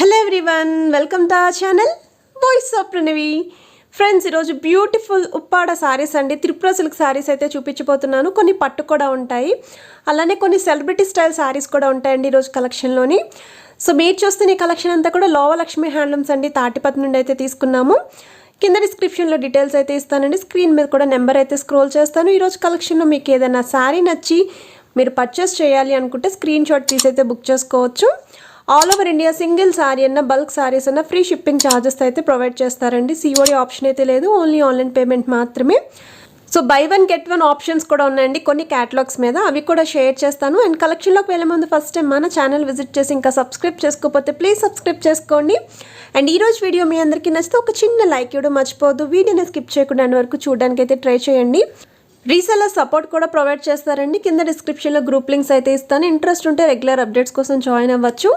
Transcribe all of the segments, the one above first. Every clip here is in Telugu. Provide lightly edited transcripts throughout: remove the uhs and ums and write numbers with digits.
Hello everyone, welcome to our channel voice of Pranavi. Friends, ఈరోజు బ్యూటిఫుల్ ఉప్పాడ సారీస్ అండి, త్రిపుర సిల్క్ సారీస్ అయితే చూపించబోతున్నాను. కొన్ని పట్టు కూడా ఉంటాయి, అలానే కొన్ని సెలబ్రిటీ స్టైల్ సారీస్ కూడా ఉంటాయండి ఈరోజు కలెక్షన్లోని. సో మీరు చూస్తున్న ఈ కలెక్షన్ అంతా కూడా లోవలక్ష్మి హ్యాండ్లూమ్స్ అండి, తాటిపత్తి నుండి అయితే తీసుకున్నాము. కింద డిస్క్రిప్షన్లో డీటెయిల్స్ అయితే ఇస్తానండి, స్క్రీన్ మీద కూడా నెంబర్ అయితే స్క్రోల్ చేస్తాను. ఈరోజు కలెక్షన్లో మీకు ఏదైనా శారీ నచ్చి మీరు పర్చేస్ చేయాలి అనుకుంటే స్క్రీన్ షాట్ తీసి అయితే బుక్ చేసుకోవచ్చు. All over India single sorry అన్న బల్క్ సారీస్ అన్న ఫ్రీ షిప్పింగ్ ఛార్జెస్ అయితే ప్రొవైడ్ చేస్తారండి. సిఓడి ఆప్షన్ అయితే లేదు, ఓన్లీ ఆన్లైన్ పేమెంట్ మాత్రమే. So by one get one options కూడా ఉన్నాయండి కొన్ని క్యాటలాగ్స్ మీద, అవి కూడా షేర్ చేస్తాను. అండ్ కలెక్షన్లోకి వెళ్ళే ముందు ఫస్ట్ టైం మన ఛానల్ విజిట్ చేసి ఇంకా సబ్స్క్రైబ్ చేసుకోకపోతే ప్లీజ్ సబ్స్క్రైబ్ చేసుకోండి. అండ్ ఈరోజు వీడియో మీ అందరికీ నచ్చితే ఒక చిన్న లైక్ ఇవ్వడం మర్చిపోవద్దు. వీడియోని స్కిప్ చేయకుండా అన్ని వరకు చూడడానికి అయితే ట్రై చేయండి. రీసెల్లర్ సపోర్ట్ కూడా ప్రొవైడ్ చేస్తారండి. కింద డిస్క్రిప్షన్లో గ్రూప్ లింక్స్ అయితే ఇస్తాను, ఇంట్రెస్ట్ ఉంటే రెగ్యులర్ అప్డేట్స్ కోసం జాయిన్ అవ్వచ్చు.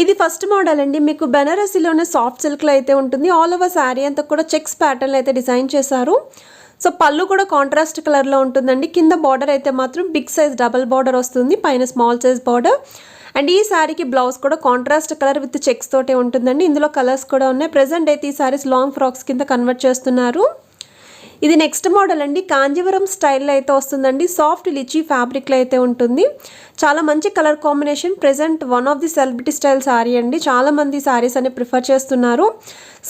ఇది ఫస్ట్ మోడల్ అండి, మీకు బెనారసీలోనే సాఫ్ట్ సిల్క్లో అయితే ఉంటుంది. ఆల్ ఓవర్ శారీ అంతా కూడా చెక్స్ ప్యాటర్న్ అయితే డిజైన్ చేశారు. సో పళ్ళు కూడా కాంట్రాస్ట్ కలర్లో ఉంటుందండి. కింద బార్డర్ అయితే మాత్రం బిగ్ సైజ్ డబల్ బార్డర్ వస్తుంది, పైన స్మాల్ సైజ్ బార్డర్. అండ్ ఈ శారీకి బ్లౌజ్ కూడా కాంట్రాస్ట్ కలర్ విత్ చెక్స్ తోటే ఉంటుందండి. ఇందులో కలర్స్ కూడా ఉన్నాయి. ప్రెజెంట్ అయితే ఈ శారీస్ లాంగ్ ఫ్రాక్స్ కింద కన్వర్ట్ చేస్తున్నారు. ఇది నెక్స్ట్ మోడల్ అండి, కాంజీవరం స్టైల్లో అయితే వస్తుందండి. సాఫ్ట్ లిచీ ఫ్యాబ్రిక్లో అయితే ఉంటుంది. చాలా మంచి colour combination. Present one of the celebrity style sari అండి, చాలా మంది శారీస్ అని ప్రిఫర్ చేస్తున్నారు.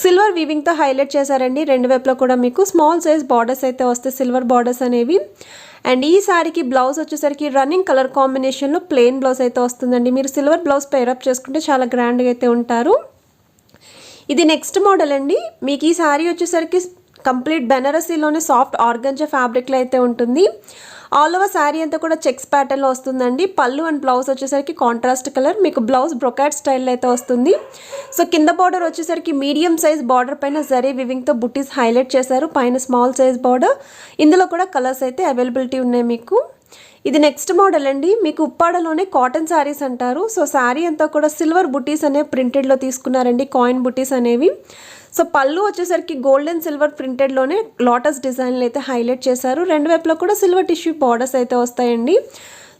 సిల్వర్ వీవింగ్తో హైలైట్ చేశారండి. రెండు వైపులో కూడా మీకు స్మాల్ సైజ్ బార్డర్స్ అయితే వస్తాయి, సిల్వర్ బార్డర్స్ అనేవి. అండ్ ఈ శారీకి బ్లౌజ్ వచ్చేసరికి రన్నింగ్ కలర్ కాంబినేషన్లో ప్లెయిన్ బ్లౌజ్ అయితే వస్తుందండి. మీరు సిల్వర్ బ్లౌజ్ పేరప్ చేసుకుంటే చాలా గ్రాండ్గా అయితే ఉంటారు. ఇది నెక్స్ట్ మోడల్ అండి, మీకు ఈ శారీ వచ్చేసరికి కంప్లీట్ బెనారసీలోనే సాఫ్ట్ ఆర్గంజా ఫ్యాబ్రిక్లో అయితే ఉంటుంది. ఆల్ ఓవర్ శారీ అంతా కూడా చెక్స్ ప్యాటర్న్లో వస్తుందండి. పళ్ళు అండ్ బ్లౌజ్ వచ్చేసరికి కాంట్రాస్ట్ కలర్, మీకు బ్లౌజ్ బ్రొకాట్ స్టైల్లో అయితే వస్తుంది. సో కింద బార్డర్ వచ్చేసరికి మీడియం సైజ్ బార్డర్ పైన జరీ వివింగ్తో బుటీస్ హైలైట్ చేశారు, పైన స్మాల్ సైజ్ బార్డర్. ఇందులో కూడా కలర్స్ అయితే అవైలబిలిటీ ఉన్నాయి మీకు. ఇది నెక్స్ట్ మోడల్ అండి, మీకు ఉప్పాడలోనే కాటన్ శారీస్ అంటారు. సో శారీ అంతా కూడా సిల్వర్ బుటీస్ అనే ప్రింటెడ్లో తీసుకున్నారండి, కాయిన్ బుటీస్ అనేవి. సో పళ్ళు వచ్చేసరికి గోల్డెన్ సిల్వర్ ప్రింటెడ్లోనే లోటస్ డిజైన్లు అయితే హైలైట్ చేశారు. రెండు వైపులో కూడా సిల్వర్ టిష్యూ బార్డర్స్ అయితే వస్తాయండి.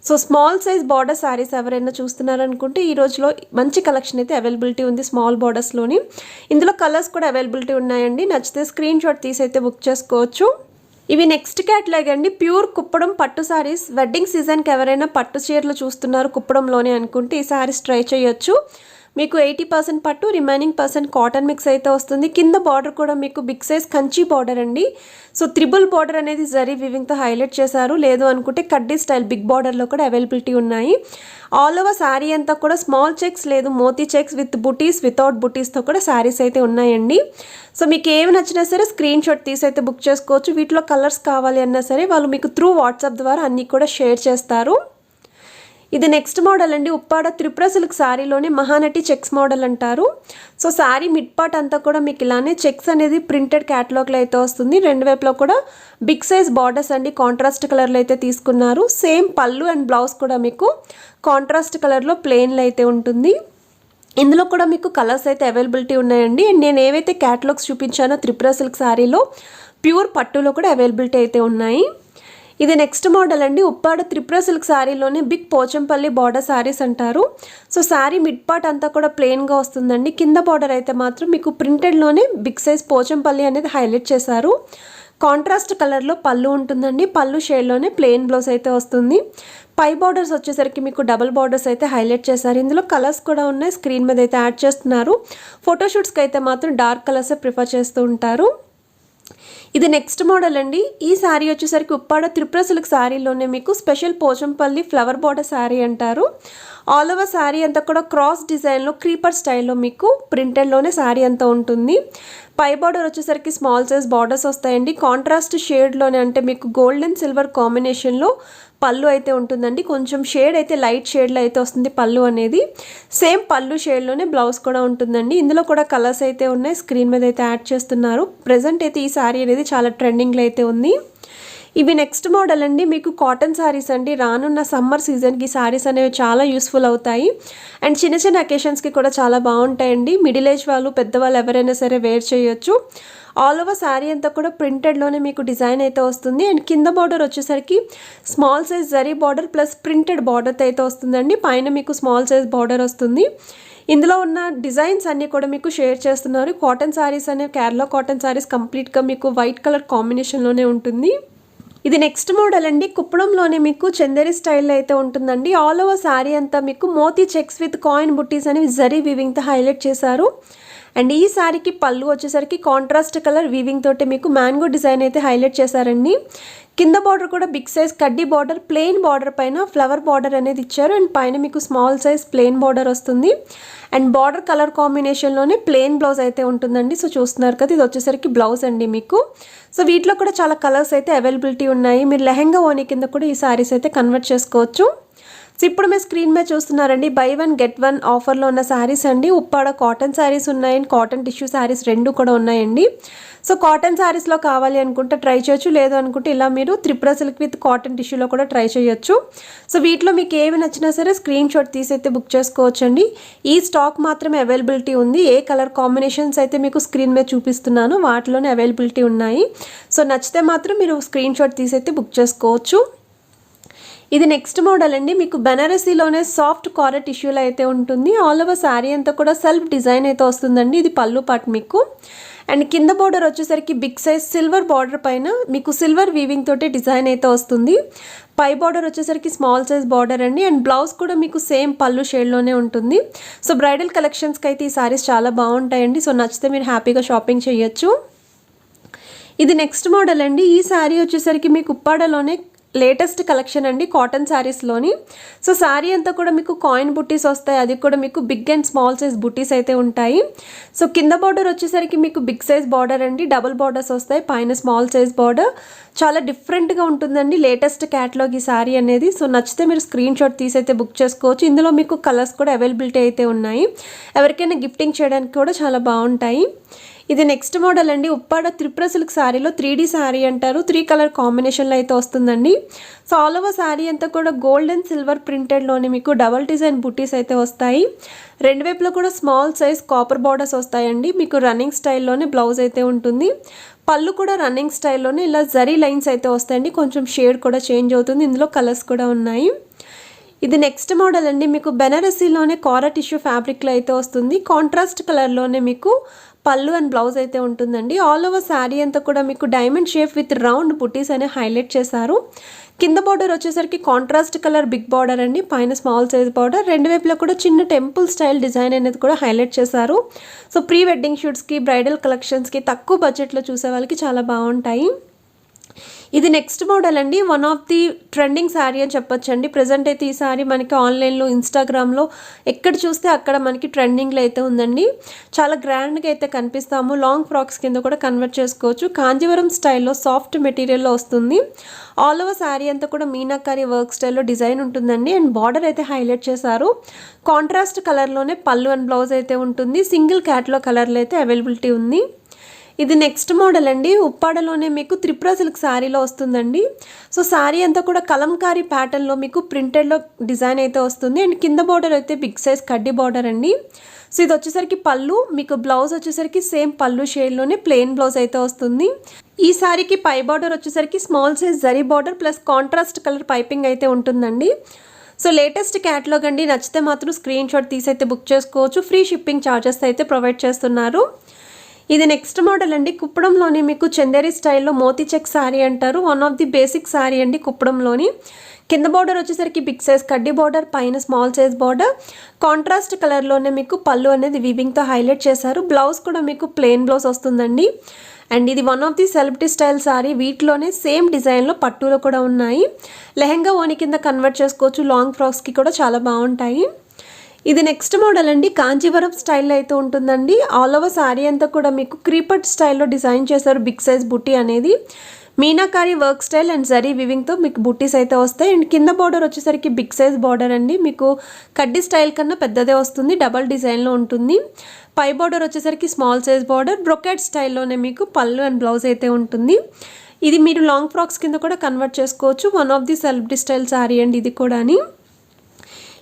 So small size border saris ఎవరైనా చూస్తున్నారనుకుంటే ఈ రోజులో మంచి కలెక్షన్ అయితే అవైలబిలిటీ ఉంది స్మాల్ బార్డర్స్లోని. ఇందులో కలర్స్ కూడా అవైలబిలిటీ ఉన్నాయండి, నచ్చితే స్క్రీన్ షాట్ తీసి అయితే బుక్ చేసుకోవచ్చు. ఇవి నెక్స్ట్ క్యాటలాగ్ అండి, ప్యూర్ కుప్పడం పట్టు శారీస్. వెడ్డింగ్ సీజన్కి ఎవరైనా పట్టు చీరలు చూస్తున్నారు కుప్పడంలోనే అనుకుంటే ఈ శారీస్ ట్రై చేయొచ్చు. మీకు 80% పట్టు, రిమైనింగ్ % కాటన్ మిక్స్ అయితే వస్తుంది. కింద బార్డర్ కూడా మీకు బిగ్ సైజ్ కంచి బార్డర్ అండి. సో త్రిబుల్ బార్డర్ అనేది జరీ వివింగ్తో హైలైట్ చేశారు. లేదు అనుకుంటే కడ్డీ స్టైల్ బిగ్ బార్డర్లో కూడా అవైలబిలిటీ ఉన్నాయి. ఆల్ ఓవర్ శారీ అంతా కూడా స్మాల్ చెక్స్ లేదు Moti checks with buttis, without బుటీస్తో కూడా శారీస్ అయితే ఉన్నాయండి. సో మీకు ఏమి నచ్చినా సరే స్క్రీన్ షాట్ తీసి అయితే బుక్ చేసుకోవచ్చు. వీటిలో కలర్స్ కావాలి అన్నా సరే వాళ్ళు మీకు త్రూ వాట్సాప్ ద్వారా అన్నీ కూడా షేర్ చేస్తారు. ఇది నెక్స్ట్ మోడల్ అండి, ఉప్పాడ త్రిపుర సిల్క్ శారీలోనే మహానటి చెక్స్ మోడల్ అంటారు. సో శారీ మిడ్ పార్ట్ అంతా కూడా మీకు ఇలానే చెక్స్ అనేది ప్రింటెడ్ క్యాటలాగ్లో అయితే వస్తుంది. రెండు వైపులో కూడా బిగ్ సైజ్ బార్డర్స్ అండి, కాంట్రాస్ట్ కలర్లో అయితే తీసుకున్నారు. సేమ్ పళ్ళు అండ్ బ్లౌజ్ కూడా మీకు కాంట్రాస్ట్ కలర్లో ప్లెయిన్లో అయితే ఉంటుంది. ఇందులో కూడా మీకు కలర్స్ అయితే అవైలబిలిటీ ఉన్నాయండి. అండ్ నేను ఏవైతే క్యాటలాగ్స్ చూపించానో త్రిపుర సిల్క్ శారీలో ప్యూర్ పట్టులో కూడా అవైలబిలిటీ అయితే ఉన్నాయి. ఇది నెక్స్ట్ మోడల్ అండి, ఉప్పాడ త్రిపుర సిల్క్ శారీలోనే బిగ్ పోచంపల్లి బార్డర్ శారీస్ అంటారు. సో శారీ మిడ్ పార్ట్ అంతా కూడా ప్లెయిన్గా వస్తుందండి. కింద బార్డర్ అయితే మాత్రం మీకు ప్రింటెడ్లోనే బిగ్ సైజ్ పోచంపల్లి అనేది హైలైట్ చేశారు. కాంట్రాస్ట్ కలర్లో పళ్ళు ఉంటుందండి, పళ్ళు షేడ్లోనే ప్లెయిన్ బ్లౌజ్ అయితే వస్తుంది. పై బార్డర్స్ వచ్చేసరికి మీకు డబుల్ బార్డర్స్ అయితే హైలైట్ చేశారు. ఇందులో కలర్స్ కూడా ఉన్నాయి, స్క్రీన్ మీద అయితే యాడ్ చేస్తున్నారు. ఫోటోషూట్స్కి అయితే మాత్రం డార్క్ కలర్సే ప్రిఫర్ చేస్తూ ఉంటారు. ఇది నెక్స్ట్ మోడల్ అండి, ఈ శారీ వచ్చేసరికి ఉప్పాడ త్రిపుర సిల్క్ శారీలోనే మీకు special Pochampally flower border sari అంటారు. ఆల్ ఓవర్ శారీ అంతా కూడా క్రాస్ డిజైన్లో క్రీపర్ స్టైల్లో మీకు ప్రింటెడ్లోనే శారీ అంతా ఉంటుంది. పై బార్డర్ వచ్చేసరికి స్మాల్ సైజ్ బార్డర్స్ వస్తాయండి. కాంట్రాస్ట్ షేడ్లోనే అంటే మీకు గోల్డ్ అండ్ సిల్వర్ కాంబినేషన్లో పళ్ళు అయితే ఉంటుందండి. కొంచెం షేడ్ అయితే లైట్ షేడ్లో అయితే వస్తుంది పళ్ళు అనేది. సేమ్ పళ్ళు షేడ్లోనే బ్లౌజ్ కూడా ఉంటుందండి. ఇందులో కూడా కలర్స్ అయితే ఉన్నాయి, స్క్రీన్ మీద అయితే యాడ్ చేస్తున్నారు. ప్రెజెంట్ అయితే ఈ శారీ అనేది చాలా ట్రెండింగ్లో అయితే ఉంది. ఇవి నెక్స్ట్ మోడల్ అండి, మీకు కాటన్ శారీస్ అండి. రానున్న సమ్మర్ సీజన్కి శారీస్ అనేవి చాలా యూస్ఫుల్ అవుతాయి. అండ్ చిన్న చిన్న అకేషన్స్కి కూడా చాలా బాగుంటాయండి. మిడిల్ ఏజ్ వాళ్ళు, పెద్దవాళ్ళు ఎవరైనా సరే వేర్ చేయొచ్చు. ఆల్ ఓవర్ శారీ అంతా కూడా ప్రింటెడ్లోనే మీకు డిజైన్ అయితే వస్తుంది. అండ్ కింద బార్డర్ వచ్చేసరికి small size zari border plus printed border అయితే వస్తుందండి. పైన మీకు స్మాల్ సైజ్ బార్డర్ వస్తుంది. ఇందులో ఉన్న డిజైన్స్ అన్నీ కూడా మీకు షేర్ చేస్తున్నారు. కాటన్ శారీస్ అనేవి కేరళ కాటన్ శారీస్ కంప్లీట్గా మీకు వైట్ కలర్ కాంబినేషన్లోనే ఉంటుంది. ఇది నెక్స్ట్ మోడల్ అండి. కుప్పడంలోనే మీకు చందేరి స్టైల్లో అయితే ఉంటుందండి. ఆల్ ఓవర్ శారీ అంతా మీకు మోతీ చెక్స్ విత్ కాయిన్ బుట్టీస్ అనేవి జరీ వీవింగ్తో హైలైట్ చేశారు. అండ్ ఈ శారీకి పళ్ళు వచ్చేసరికి కాంట్రాస్ట్ కలర్ వీవింగ్ తోటి మీకు మ్యాంగో డిజైన్ అయితే హైలైట్ చేశారండి. కింద బార్డర్ కూడా బిగ్ సైజ్ కడ్డీ బార్డర్, ప్లెయిన్ బార్డర్ పైన ఫ్లవర్ బార్డర్ అనేది ఇచ్చారు. అండ్ పైన మీకు స్మాల్ సైజ్ ప్లెయిన్ బార్డర్ వస్తుంది. అండ్ బార్డర్ కలర్ కాంబినేషన్లోనే ప్లెయిన్ బ్లౌజ్ అయితే ఉంటుందండి. సో చూస్తున్నారు కదా, ఇది వచ్చేసరికి బ్లౌజ్ అండి మీకు. సో వీటిలో కూడా చాలా కలర్స్ అయితే అవైలబిలిటీ ఉన్నాయి. మీరు లెహెంగా ఓనీ కింద కూడా ఈ శారీస్ అయితే కన్వర్ట్ చేసుకోవచ్చు. సో ఇప్పుడు మీరు స్క్రీన్ మీద చూస్తున్నారండి, బై 1 get 1 ఆఫర్లో ఉన్న శారీస్ అండి. ఉప్పాడ కాటన్ శారీస్ ఉన్నాయి, కాటన్ టిష్యూ శారీస్ రెండు కూడా ఉన్నాయండి. సో కాటన్ శారీస్లో కావాలి అనుకుంటే ట్రై చేయొచ్చు, లేదు అనుకుంటే ఇలా మీరు త్రిపుర సిల్క్ విత్ కాటన్ టిష్యూలో కూడా ట్రై చేయొచ్చు. సో వీటిలో మీకు ఏవి నచ్చినా సరే స్క్రీన్ షాట్ తీసి అయితే బుక్ చేసుకోవచ్చండి. ఈ స్టాక్ మాత్రమే అవైలబిలిటీ ఉంది. ఏ కలర్ కాంబినేషన్స్ అయితే మీకు స్క్రీన్ మీద చూపిస్తున్నాను వాటిలోనే అవైలబిలిటీ ఉన్నాయి. సో నచ్చితే మాత్రం మీరు స్క్రీన్ షాట్ తీసి అయితే బుక్ చేసుకోవచ్చు. ఇది నెక్స్ట్ మోడల్ అండి. మీకు బెనారసీలోనే సాఫ్ట్ కారర్ టిష్యూలో అయితే ఉంటుంది. ఆల్ ఓవర్ శారీ అంతా కూడా సెల్ఫ్ డిజైన్ అయితే వస్తుందండి. ఇది పళ్ళు పార్ట్ మీకు. అండ్ కింద బార్డర్ వచ్చేసరికి బిగ్ సైజ్ సిల్వర్ బార్డర్ పైన మీకు సిల్వర్ వీవింగ్ తోటి డిజైన్ అయితే వస్తుంది. పై బార్డర్ వచ్చేసరికి స్మాల్ సైజ్ బార్డర్ అండి. అండ్ బ్లౌజ్ కూడా మీకు సేమ్ పళ్ళు షేడ్లోనే ఉంటుంది. సో బ్రైడల్ కలెక్షన్స్కి అయితే ఈ శారీస్ చాలా బాగుంటాయండి. సో నచ్చితే మీరు హ్యాపీగా షాపింగ్ చేయొచ్చు. ఇది నెక్స్ట్ మోడల్ అండి. ఈ శారీ వచ్చేసరికి మీకు ఉప్పాడలోనే లేటెస్ట్ కలెక్షన్ అండి కాటన్ శారీస్లోని. సో శారీ అంతా కూడా మీకు కాయిన్ బుట్టీస్ వస్తాయి. అది కూడా మీకు బిగ్ అండ్ స్మాల్ సైజ్ బుట్టీస్ అయితే ఉంటాయి. సో కింద బార్డర్ వచ్చేసరికి మీకు బిగ్ సైజ్ బార్డర్ అండి, డబుల్ బార్డర్స్ వస్తాయి, పైన స్మాల్ సైజ్ బార్డర్. చాలా డిఫరెంట్గా ఉంటుందండి లేటెస్ట్ క్యాటలాగ్ ఈ శారీ అనేది. సో నచ్చితే మీరు స్క్రీన్ షాట్ తీసి అయితే బుక్ చేసుకోవచ్చు. ఇందులో మీకు కలర్స్ కూడా అవైలబిలిటీ అయితే ఉన్నాయి. ఎవరికైనా గిఫ్టింగ్ చేయడానికి కూడా చాలా బాగుంటాయి. ఇది నెక్స్ట్ మోడల్ అండి. ఉప్పాడ త్రిపుర సిల్క్ శారీలో 3D శారీ అంటారు. 3 కలర్ కాంబినేషన్లో అయితే వస్తుందండి. సో ఆల్ ఓవర్ శారీ అంతా కూడా గోల్డ్ అండ్ సిల్వర్ ప్రింటెడ్లోని మీకు డబల్ డిజైన్ బుట్టీస్ అయితే వస్తాయి. రెండు వైపులో కూడా స్మాల్ సైజ్ కాపర్ బార్డర్స్ వస్తాయండి. మీకు రన్నింగ్ స్టైల్లోనే బ్లౌజ్ అయితే ఉంటుంది. పళ్ళు కూడా రన్నింగ్ స్టైల్లోనే ఇలా జరీ లైన్స్ అయితే వస్తాయండి. కొంచెం షేడ్ కూడా చేంజ్ అవుతుంది. ఇందులో కలర్స్ కూడా ఉన్నాయి. ఇది నెక్స్ట్ మోడల్ అండి. మీకు బెనారసీలోనే కారర్ టిష్యూ ఫ్యాబ్రిక్లో అయితే వస్తుంది. కాంట్రాస్ట్ కలర్లోనే మీకు పళ్ళు అండ్ బ్లౌజ్ అయితే ఉంటుందండి. ఆల్ ఓవర్ శారీ అంతా కూడా మీకు డైమండ్ షేప్ విత్ రౌండ్ బుటీస్ అనే హైలైట్ చేశారు. కింద బార్డర్ వచ్చేసరికి కాంట్రాస్ట్ కలర్ బిగ్ బార్డర్ అండి, పైన స్మాల్ సైజ్ బార్డర్. రెండు వైపులా కూడా చిన్న టెంపుల్ స్టైల్ డిజైన్ అనేది కూడా హైలైట్ చేశారు. సో ప్రీ వెడ్డింగ్ షూట్స్కి, బ్రైడల్ కలెక్షన్స్కి, తక్కువ బడ్జెట్లో చూసే వాళ్ళకి చాలా బాగుంటాయి. ఇది నెక్స్ట్ మోడల్ అండి. One of the trending sari అని చెప్పొచ్చండి. ప్రజెంట్ అయితే ఈ శారీ మనకి ఆన్లైన్లో, ఇన్స్టాగ్రామ్లో ఎక్కడ చూస్తే అక్కడ మనకి ట్రెండింగ్లో అయితే ఉందండి. చాలా గ్రాండ్గా అయితే కనిపిస్తాము. లాంగ్ ఫ్రాక్స్ కింద కూడా కన్వర్ట్ చేసుకోవచ్చు. కాంజీవరం స్టైల్లో సాఫ్ట్ మెటీరియల్లో వస్తుంది. ఆల్ ఓవర్ శారీ అంతా కూడా మీనాకారి వర్క్ స్టైల్లో డిజైన్ ఉంటుందండి. అండ్ బార్డర్ అయితే హైలైట్ చేశారు. కాంట్రాస్ట్ కలర్లోనే పళ్ళు అండ్ బ్లౌజ్ అయితే ఉంటుంది. సింగిల్ క్యాట్లో కలర్లో అయితే అవైలబిలిటీ ఉంది. ఇది నెక్స్ట్ మోడల్ అండి. ఉప్పాడలోనే మీకు త్రిపుర సిల్క్ శారీలో వస్తుందండి. సో శారీ అంతా కూడా కలంకారీ ప్యాటర్న్లో మీకు ప్రింటెడ్లో డిజైన్ అయితే వస్తుంది. అండ్ కింద బార్డర్ అయితే బిగ్ సైజ్ కడ్డీ బార్డర్ అండి. సో ఇది వచ్చేసరికి పళ్ళు, మీకు బ్లౌజ్ వచ్చేసరికి సేమ్ పళ్ళు షేడ్లోనే ప్లెయిన్ బ్లౌజ్ అయితే వస్తుంది. ఈ శారీకి పై బార్డర్ వచ్చేసరికి small size zari border plus contrast colour piping అయితే ఉంటుందండి. సో లేటెస్ట్ క్యాటలాగ్ అండి. నచ్చితే మాత్రం స్క్రీన్ షాట్ తీసి అయితే బుక్ చేసుకోవచ్చు. ఫ్రీ షిప్పింగ్ ఛార్జెస్ అయితే ప్రొవైడ్ చేస్తున్నారు. ఇది నెక్స్ట్ మోడల్ అండి. కుప్పడంలోని మీకు చందేరి స్టైల్లో మోతీ చెక్ శారీ అంటారు. One of the basic sari అండి కుప్పడంలోని. కింద బార్డర్ వచ్చేసరికి బిగ్ సైజ్ కడ్డీ బార్డర్, పైన స్మాల్ సైజ్ బార్డర్. కాంట్రాస్ట్ కలర్లోనే మీకు పళ్ళు అనేది వీవింగ్తో హైలైట్ చేశారు. బ్లౌజ్ కూడా మీకు ప్లెయిన్ బ్లౌజ్ వస్తుందండి. అండ్ ఇది one of the celebrity style sari. వీటిలోనే సేమ్ డిజైన్లో పట్టులో కూడా ఉన్నాయి. లెహెంగా ఓని కింద కన్వర్ట్ చేసుకోవచ్చు. లాంగ్ ఫ్రాక్స్కి కూడా చాలా బాగుంటాయి. ఇది నెక్స్ట్ మోడల్ అండి. కాంజీవరం స్టైల్లో అయితే ఉంటుందండి. ఆల్ ఓవర్ శారీ అంతా కూడా మీకు క్రీపట్ స్టైల్లో డిజైన్ చేశారు. బిగ్ సైజ్ బుట్టి అనేది meenakari work style and zari వివింగ్తో మీకు బుట్టీస్ అయితే వస్తాయి. అండ్ కింద బార్డర్ వచ్చేసరికి బిగ్ సైజ్ బార్డర్ అండి. మీకు కడ్డీ స్టైల్ కన్నా పెద్దదే వస్తుంది. డబల్ డిజైన్లో ఉంటుంది. పై బార్డర్ వచ్చేసరికి స్మాల్ సైజ్ బార్డర్. బ్రొకెట్ స్టైల్లోనే మీకు పళ్ళు అండ్ బ్లౌజ్ అయితే ఉంటుంది. ఇది మీరు లాంగ్ ఫ్రాక్స్ కింద కూడా కన్వర్ట్ చేసుకోవచ్చు. One of the celebrity style sari అండి ఇది కూడా.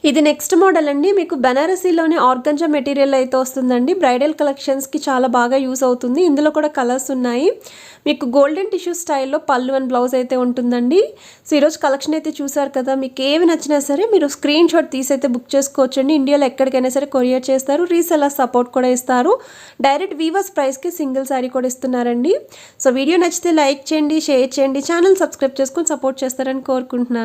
ఇది నెక్స్ట్ మోడల్ అండి. మీకు బనారసీలోనే ఆర్గంజా మెటీరియల్ అయితే వస్తుందండి. బ్రైడల్ కలెక్షన్స్కి చాలా బాగా యూస్ అవుతుంది. ఇందులో కూడా కలర్స్ ఉన్నాయి. మీకు గోల్డెన్ టిష్యూ స్టైల్లో పళ్ళు అండ్ బ్లౌజ్ అయితే ఉంటుందండి. సో ఈరోజు కలెక్షన్ అయితే చూసారు కదా, మీకు ఏమి నచ్చినా సరే మీరు స్క్రీన్ షాట్ తీసి అయితే బుక్ చేసుకోవచ్చండి. ఇండియాలో ఎక్కడికైనా సరే కొరియర్ చేస్తారు. రీసెల్లర్ సపోర్ట్ కూడా ఇస్తారు. డైరెక్ట్ వీవర్స్ ప్రైస్కి సింగిల్ శారీ కూడా ఇస్తున్నారండి. సో వీడియో నచ్చితే లైక్ చేయండి, షేర్ చేయండి, ఛానల్ సబ్స్క్రైబ్ చేసుకొని సపోర్ట్ చేస్తారని కోరుకుంటున్నాను.